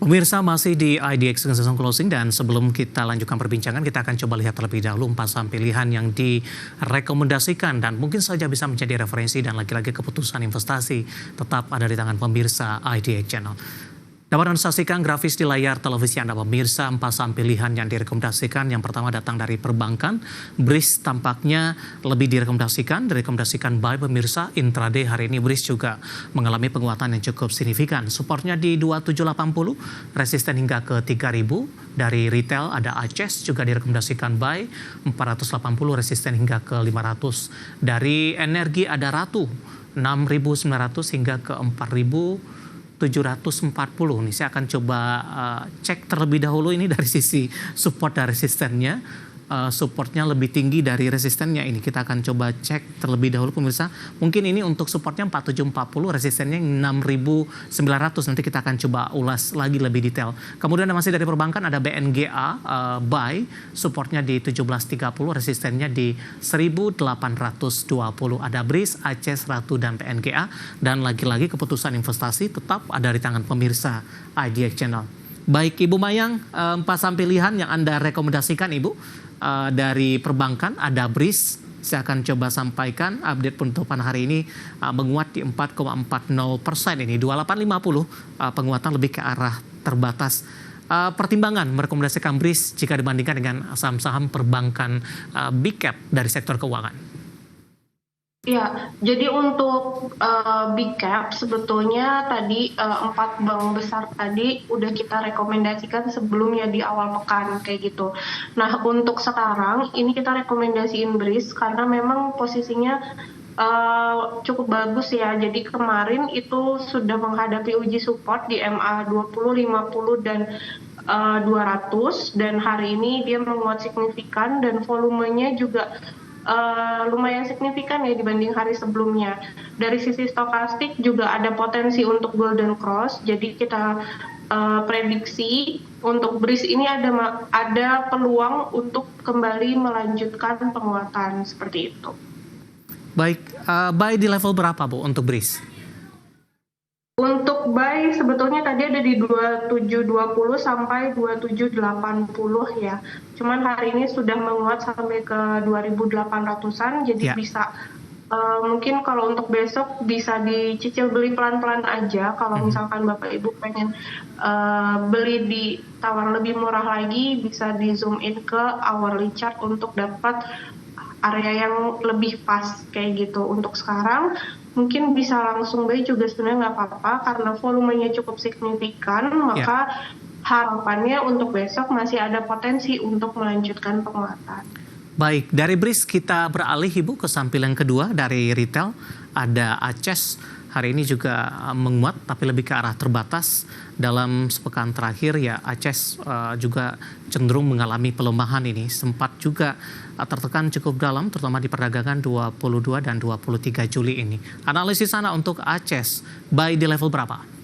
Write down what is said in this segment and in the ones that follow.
Pemirsa masih di IDX Consensus Closing dan sebelum kita lanjutkan perbincangan kita akan coba lihat terlebih dahulu 4 saham pilihan yang direkomendasikan dan mungkin saja bisa menjadi referensi dan lagi-lagi keputusan investasi tetap ada di tangan pemirsa IDX Channel. Dapat Anda saksikan grafis di layar televisi Anda pemirsa 4 saham pilihan yang direkomendasikan. Yang pertama datang dari perbankan. BRIS tampaknya lebih direkomendasikan buy pemirsa. Intraday hari ini BRIS juga mengalami penguatan yang cukup signifikan. Supportnya di 2780, resisten hingga ke 3000. Dari retail ada ACES juga direkomendasikan buy 480, resisten hingga ke 500. Dari energi ada Ratu 6.900 hingga ke 4.740 nih. Saya akan coba cek terlebih dahulu ini dari sisi support dan resistennya. Supportnya lebih tinggi dari resistennya ini. Kita akan coba cek terlebih dahulu pemirsa. Mungkin ini untuk supportnya 4740, resistennya 6900. Nanti kita akan coba ulas lagi lebih detail. Kemudian masih dari perbankan ada BNGA buy, supportnya di 1730, resistennya di 1820. Ada BRIS, ACES, Ratu dan BNGA. Dan lagi-lagi keputusan investasi tetap ada di tangan pemirsa IDX Channel. Baik Ibu Mayang, 4 saham pilihan yang Anda rekomendasikan Ibu. Dari perbankan ada BRIS, saya akan coba sampaikan update penutupan hari ini menguat di 4,40% ini 2850, penguatan lebih ke arah terbatas. Pertimbangan merekomendasikan BRIS jika dibandingkan dengan saham-saham perbankan big cap dari sektor keuangan. Ya, jadi untuk big cap sebetulnya tadi 4 bank besar tadi udah kita rekomendasikan sebelumnya di awal pekan kayak gitu. Nah untuk sekarang ini kita rekomendasiin BRIS karena memang posisinya cukup bagus ya. Jadi kemarin itu sudah menghadapi uji support di MA 20, 50 dan 200 dan hari ini dia menguat signifikan dan volumenya juga lumayan signifikan ya dibanding hari sebelumnya. Dari sisi stokastik juga ada potensi untuk golden cross. Jadi kita prediksi untuk BRIS ini ada peluang untuk kembali melanjutkan penguatan seperti itu. Baik, buy di level berapa Bu untuk BRIS? Untuk buy sebetulnya tadi ada di 2720 sampai 2780 ya. Cuman hari ini sudah menguat sampai ke 2800-an, jadi bisa mungkin kalau untuk besok bisa dicicil beli pelan-pelan aja. Kalau misalkan Bapak Ibu pengen beli di tawar lebih murah lagi, bisa di zoom in ke hourly chart untuk dapat area yang lebih pas kayak gitu. Untuk sekarang mungkin bisa langsung buy juga sebenarnya nggak apa-apa karena volumenya cukup signifikan, maka harapannya untuk besok masih ada potensi untuk melanjutkan penguatan. Baik, dari BRIS kita beralih Ibu ke samping yang kedua dari retail. Ada ACES, hari ini juga menguat tapi lebih ke arah terbatas. Dalam sepekan terakhir ya ACES juga cenderung mengalami pelemahan ini. Sempat juga tertekan cukup dalam terutama di perdagangan 22 dan 23 Juli ini. Analisis sana untuk ACES, buy di level berapa?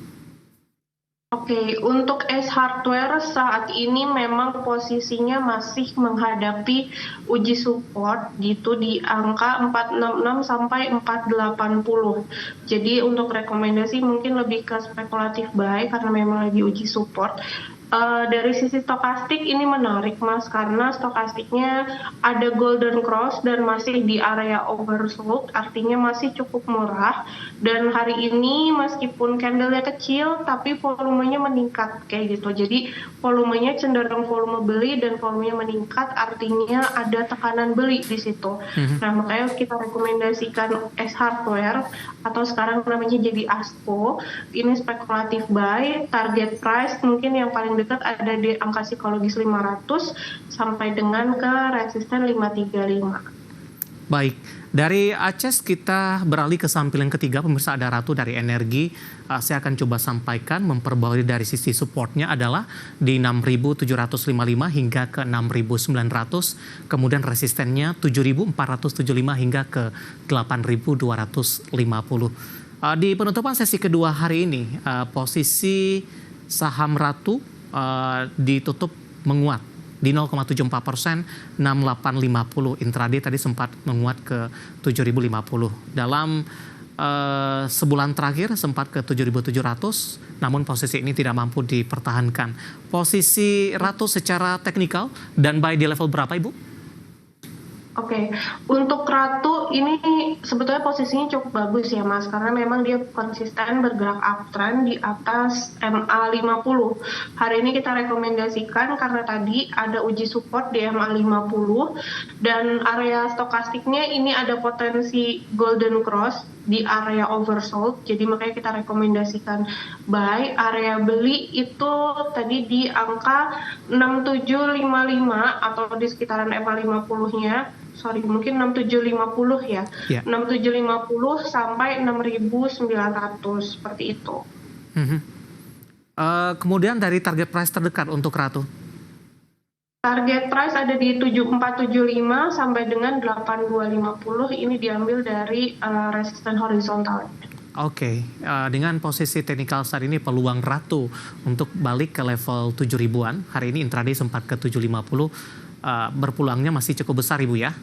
Oke, untuk S Hardware saat ini memang posisinya masih menghadapi uji support gitu di angka 466 sampai 480. Jadi untuk rekomendasi mungkin lebih ke spekulatif buy karena memang lagi uji support. Dari sisi stokastik ini menarik Mas karena stokastiknya ada golden cross dan masih di area oversold, artinya masih cukup murah. Dan hari ini meskipun candlenya kecil tapi volumenya meningkat kayak gitu. Jadi volumenya cenderung volume beli dan volumenya meningkat, artinya ada tekanan beli di situ. Nah makanya kita rekomendasikan S Hardware atau sekarang namanya jadi ASPO. Ini spekulatif buy, target price mungkin yang paling dekat ada di angka psikologis 500 sampai dengan ke resisten 535. Baik, dari ACES kita beralih ke samping yang ketiga, pemirsa ada Ratu dari energi. Saya akan coba sampaikan memperbarui dari sisi supportnya adalah di 6.755 hingga ke 6.900. Kemudian resistennya 7.475 hingga ke 8.250. Di penutupan sesi kedua hari ini, posisi saham Ratu ditutup menguat di 0,74%, 6850. Intraday tadi sempat menguat ke 7050. Dalam sebulan terakhir sempat ke 7.700, namun posisi ini tidak mampu dipertahankan. Posisi Ratu secara teknikal dan buy di level berapa, Ibu? Oke, untuk Ratu ini sebetulnya posisinya cukup bagus ya Mas, karena memang dia konsisten bergerak uptrend di atas MA50. Hari ini kita rekomendasikan karena tadi ada uji support di MA50 dan area stokastiknya ini ada potensi golden cross di area oversold, jadi makanya kita rekomendasikan buy. Area beli itu tadi di angka 6755 atau di sekitaran MA50-nya. Mungkin 6750 ya. 6750 sampai 6900 seperti itu. Kemudian dari target price terdekat untuk Ratu? Target price ada di 7475 sampai dengan 8250. Ini diambil dari resisten horizontal. Oke, dengan posisi teknikal saat ini peluang Ratu untuk balik ke level 7.000-an. Hari ini intraday sempat ke 750. Berpeluangnya masih cukup besar, Ibu ya.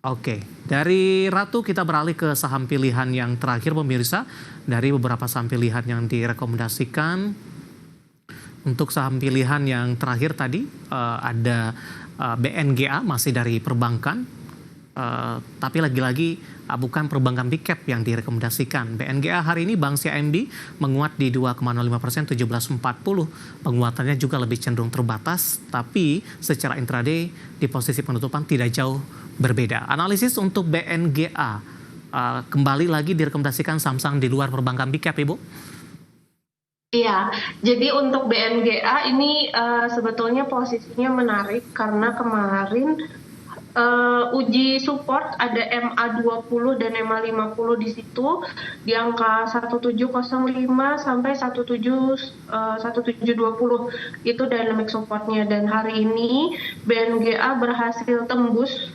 Oke, dari Ratu kita beralih ke saham pilihan yang terakhir pemirsa. Dari beberapa saham pilihan yang direkomendasikan, untuk saham pilihan yang terakhir tadi ada BNGA, masih dari perbankan. Tapi lagi-lagi bukan perbankan big cap yang direkomendasikan. BNGA hari ini Bank CIMB menguat di 2,05%, 17.40. Penguatannya juga lebih cenderung terbatas, tapi secara intraday di posisi penutupan tidak jauh berbeda. Analisis untuk BNGA kembali lagi direkomendasikan saham-saham di luar perbankan big cap, Ibu? Iya, jadi untuk BNGA ini sebetulnya posisinya menarik karena kemarin uji support ada MA20 dan MA50 di situ di angka 1705 sampai 1720 itu dynamic supportnya, dan hari ini BNGA berhasil tembus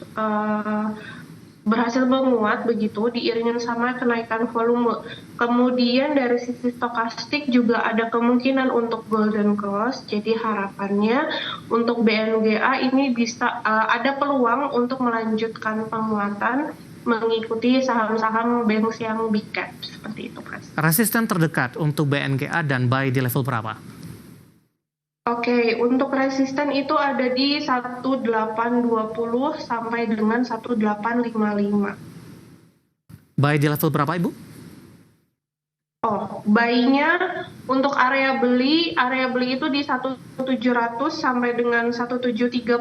berhasil menguat begitu diiringi sama kenaikan volume. Kemudian dari sisi stokastik juga ada kemungkinan untuk golden cross. Jadi harapannya untuk BNGA ini bisa ada peluang untuk melanjutkan penguatan mengikuti saham-saham bank yang big cap seperti itu, Mas. Resisten terdekat untuk BNGA dan buy di level berapa? Oke, untuk resisten itu ada di 1820 sampai dengan 1855. Buy di level berapa, Ibu? Buy-nya untuk area beli itu di 1700 sampai dengan 1730.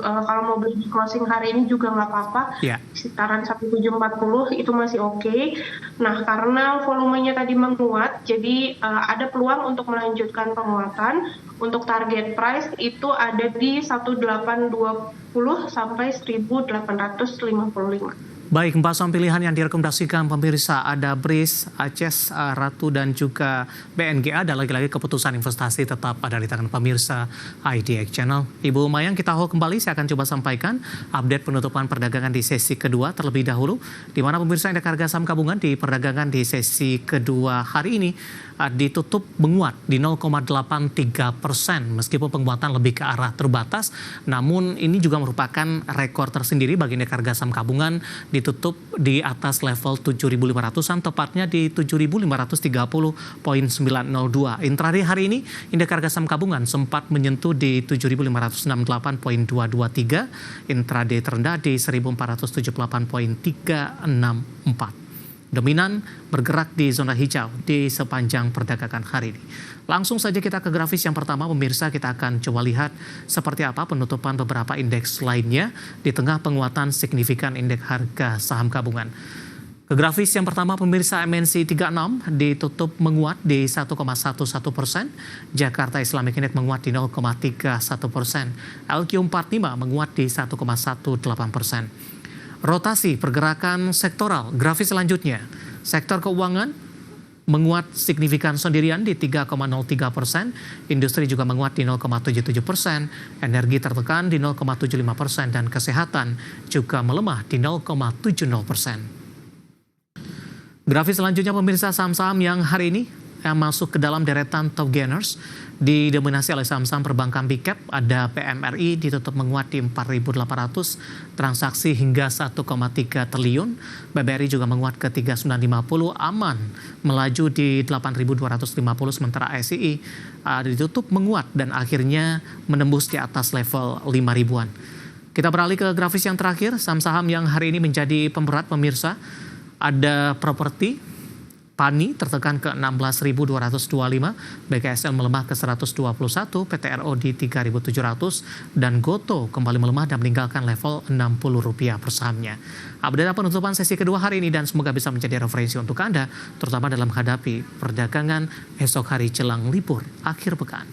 Kalau mau beli di closing hari ini juga nggak apa-apa. Sekitaran 1740 itu masih oke. Nah, karena volumenya tadi menguat, jadi ada peluang untuk melanjutkan penguatan. Untuk target price itu ada di 1820 sampai 1855. Baik, 4 saham pilihan yang direkomendasikan pemirsa ada BRIS, ACES, Ratu dan juga BNGA, dan lagi-lagi keputusan investasi tetap ada di tangan pemirsa IDX Channel. Ibu Mayang, kita hold kembali, saya akan coba sampaikan update penutupan perdagangan di sesi kedua terlebih dahulu, di mana pemirsa indeks harga saham gabungan di perdagangan di sesi kedua hari ini ditutup menguat di 0,83%, meskipun penguatan lebih ke arah terbatas, namun ini juga merupakan rekor tersendiri bagi indeks harga saham gabungan, ditutup di atas level 7.500-an, tepatnya di 7.530.902. Intraday hari ini indeks harga saham gabungan sempat menyentuh di 7.568.223, intraday terendah di 1.478.364. Dominan bergerak di zona hijau di sepanjang perdagangan hari ini. Langsung saja kita ke grafis yang pertama, pemirsa. Kita akan coba lihat seperti apa penutupan beberapa indeks lainnya di tengah penguatan signifikan indeks harga saham gabungan. Ke grafis yang pertama, pemirsa, MNC 36 ditutup menguat di 1,11%. Jakarta Islamic Index menguat di 0,31%. LQ45 menguat di 1,18%. Rotasi pergerakan sektoral, grafis selanjutnya. Sektor keuangan menguat signifikan sendirian di 3,03%, industri juga menguat di 0,77%, energi tertekan di 0,75%, dan kesehatan juga melemah di 0,70%. Grafis selanjutnya, pemirsa, saham-saham yang hari ini yang masuk ke dalam deretan top gainers didominasi oleh saham-saham perbankan big cap. Ada PMRI ditutup menguat di 4.800 transaksi hingga 1,3 triliun. BBRI juga menguat ke 3950, Aman melaju di 8.250, sementara ASII ditutup menguat dan akhirnya menembus di atas level 5 ribuan. Kita beralih ke grafis yang terakhir, saham-saham yang hari ini menjadi pemberat pemirsa. Ada properti, PANI tertekan ke 16.225, BKSL melemah ke 121, PTRO di 3.700, dan GoTo kembali melemah dan meninggalkan level Rp60 per sahamnya. Update penutupan sesi kedua hari ini dan semoga bisa menjadi referensi untuk Anda, terutama dalam menghadapi perdagangan esok hari jelang libur akhir pekan.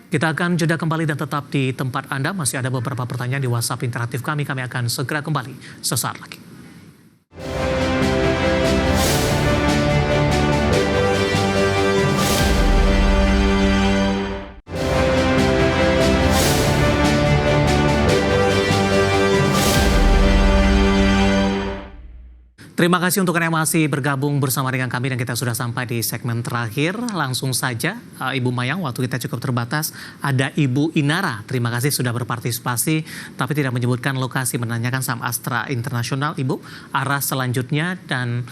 Kita akan jeda kembali dan tetap di tempat Anda. Masih ada beberapa pertanyaan di WhatsApp interaktif kami. Kami akan segera kembali sesaat lagi. Terima kasih untuk Anda yang masih bergabung bersama dengan kami dan kita sudah sampai di segmen terakhir. Langsung saja, Ibu Mayang, waktu kita cukup terbatas. Ada Ibu Inara, terima kasih sudah berpartisipasi, tapi tidak menyebutkan lokasi, menanyakan saham Astra Internasional, Ibu. Arah selanjutnya dan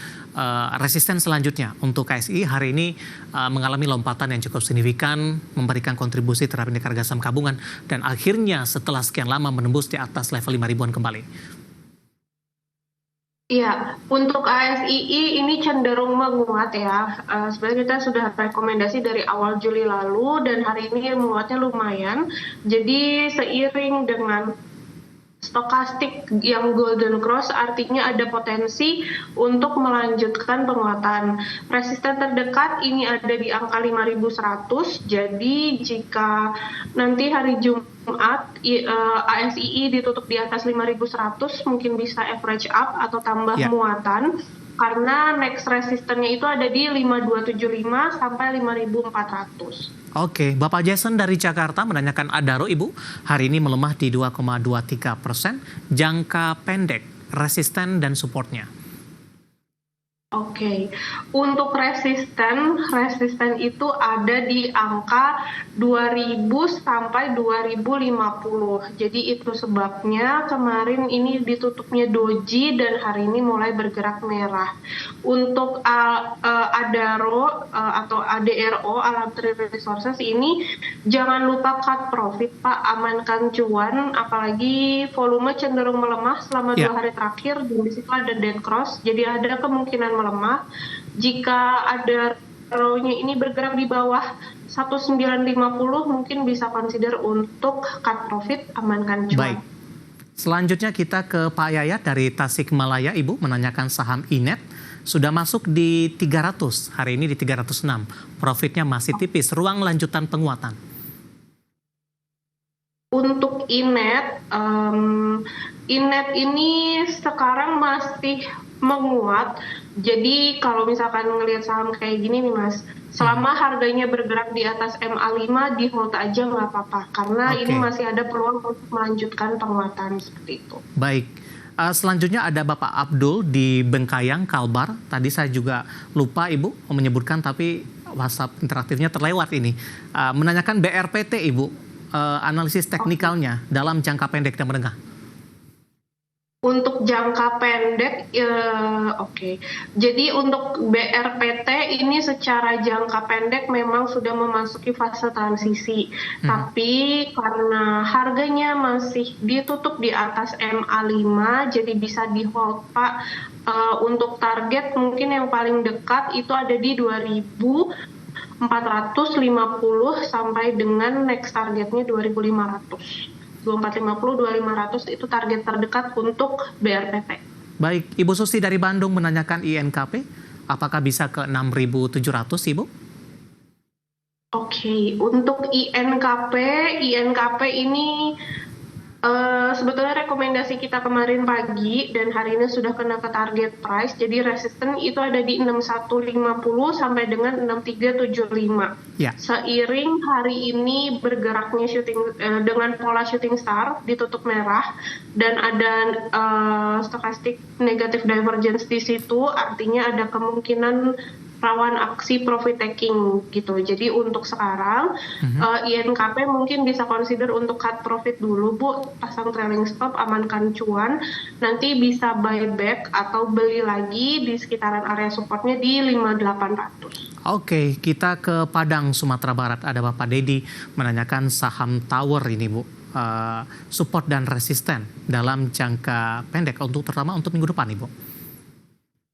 resisten selanjutnya untuk KSI hari ini mengalami lompatan yang cukup signifikan, memberikan kontribusi terhadap indeks harga saham gabungan, dan akhirnya setelah sekian lama menembus di atas level 5 ribuan kembali. Iya, untuk ASII ini cenderung menguat ya. Sebenarnya kita sudah rekomendasi dari awal Juli lalu dan hari ini menguatnya lumayan. Jadi seiring dengan stokastik yang golden cross artinya ada potensi untuk melanjutkan penguatan. Resisten terdekat ini ada di angka 5.100. Jadi jika nanti hari Jumat ASII ditutup di atas 5.100 mungkin bisa average up atau tambah muatan. Karena next resistennya itu ada di 5.275 sampai 5.400. Oke, Bapak Jason dari Jakarta menanyakan Adaro, Ibu. Hari ini melemah di 2,23%. Jangka pendek, resisten dan supportnya. Oke, untuk resisten itu ada di angka 2000 sampai 2050. Jadi itu sebabnya kemarin ini ditutupnya doji dan hari ini mulai bergerak merah. Untuk Adaro atau ADRO, Alam Tree Resources ini jangan lupa cut profit, Pak, amankan cuan, apalagi volume cenderung melemah selama 2 hari terakhir dan di situ ada dead cross, jadi ada kemungkinan melemah. Jika ada ROE-nya ini bergerak di bawah 1950 mungkin bisa consider untuk cut profit, amankan cuan. Baik. Selanjutnya kita ke Pak Yayat dari Tasikmalaya, Ibu, menanyakan saham Inet. Sudah masuk di 300, hari ini di 306. Profitnya masih tipis, ruang lanjutan penguatan. Untuk Inet ini sekarang masih menguat. Jadi kalau misalkan ngelihat saham kayak gini nih Mas, selama harganya bergerak di atas MA5 di hold aja nggak apa-apa. Karena ini masih ada peluang untuk melanjutkan penguatan seperti itu. Baik. Selanjutnya ada Bapak Abdul di Bengkayang, Kalbar. Tadi saya juga lupa Ibu menyebutkan tapi WhatsApp interaktifnya terlewat ini. Menanyakan BRPT Ibu, analisis teknikalnya dalam jangka pendek dan menengah. Untuk jangka pendek, jadi untuk BRPT ini secara jangka pendek memang sudah memasuki fase transisi. Tapi karena harganya masih ditutup di atas MA5, jadi bisa di hold Pak. Untuk target mungkin yang paling dekat itu ada di 2.450 sampai dengan next targetnya 2.500. 2450, 2500 itu target terdekat untuk BRPT. Baik, Ibu Susi dari Bandung menanyakan INKP, apakah bisa ke 6.700 Ibu? Oke, untuk INKP ini Sebetulnya rekomendasi kita kemarin pagi dan hari ini sudah kena ke target price, jadi resisten itu ada di 6150 sampai dengan 6375. Ya. Seiring hari ini bergeraknya dengan pola shooting star ditutup merah dan ada stochastic negative divergence di situ, artinya ada kemungkinan rawan aksi profit taking gitu. Jadi untuk sekarang INKP mungkin bisa consider untuk cut profit dulu Bu, pasang trailing stop, amankan cuan, nanti bisa buyback atau beli lagi di sekitaran area supportnya di 5800. Oke, kita ke Padang, Sumatera Barat. Ada Bapak Dedi menanyakan saham Tower ini Bu. Support dan resisten dalam jangka pendek terutama untuk minggu depan nih Bu.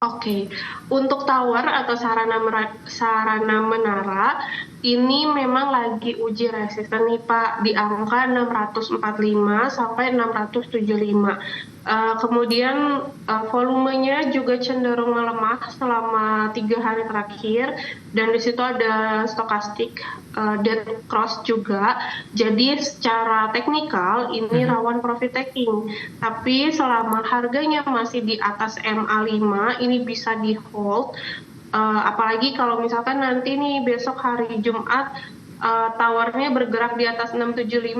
Oke, untuk tower atau sarana menara ini memang lagi uji resisten nih Pak di angka 645 sampai 675. Kemudian volumenya juga cenderung melemah selama 3 hari terakhir dan di situ ada stokastik dead cross juga. Jadi secara teknikal ini rawan profit taking. Tapi selama harganya masih di atas MA5 ini bisa di hold. Apalagi kalau misalkan nanti nih besok hari Jumat tawarnya bergerak di atas 675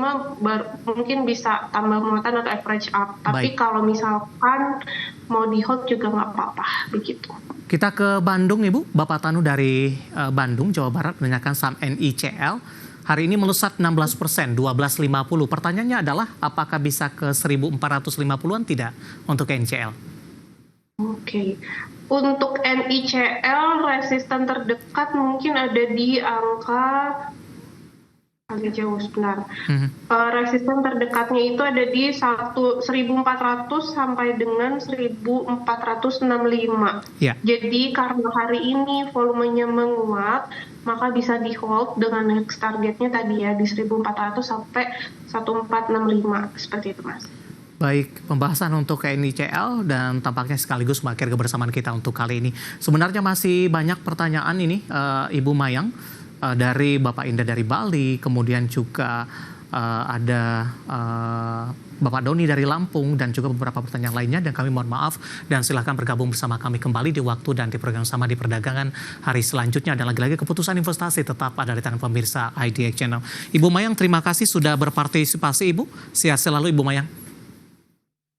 mungkin bisa tambah muatan atau average up. Tapi kalau misalkan mau di hold juga nggak apa-apa begitu. Kita ke Bandung nih Bu, Bapak Tanu dari Bandung, Jawa Barat menanyakan saham NICL. Hari ini melesat 16%, 12.50. Pertanyaannya adalah apakah bisa ke 1.450-an tidak untuk NICL? Oke. Untuk NICL resisten terdekat mungkin ada di angka agak jauh sebentar. Resisten terdekatnya itu ada di 1.400 sampai dengan 1.465. Ya. Jadi karena hari ini volumenya menguat, maka bisa di hold dengan next targetnya tadi ya di 1.400 sampai 1.465 seperti itu Mas. Baik, pembahasan untuk NICL dan tampaknya sekaligus mengakhiri kebersamaan kita untuk kali ini. Sebenarnya masih banyak pertanyaan ini, Ibu Mayang dari Bapak Indah dari Bali, kemudian juga ada Bapak Doni dari Lampung dan juga beberapa pertanyaan lainnya, dan kami mohon maaf dan silahkan bergabung bersama kami kembali di waktu dan di program sama di perdagangan hari selanjutnya, dan lagi-lagi keputusan investasi tetap ada di tangan pemirsa IDX Channel. Ibu Mayang, terima kasih sudah berpartisipasi Ibu. Sehat selalu Ibu Mayang.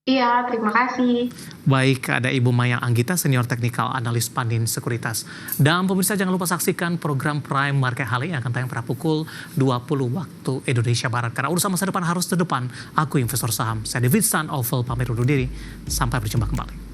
Iya, terima kasih. Baik, ada Ibu Mayang Anggita, Senior Technical Analis Pandin Sekuritas. Dan pemirsa jangan lupa saksikan program Prime Market Hali yang akan tayang pada pukul 20 waktu Indonesia Barat. Karena urusan masa depan harus terdepan. Aku investor saham. Saya David San Oval pamit undur diri. Sampai berjumpa kembali.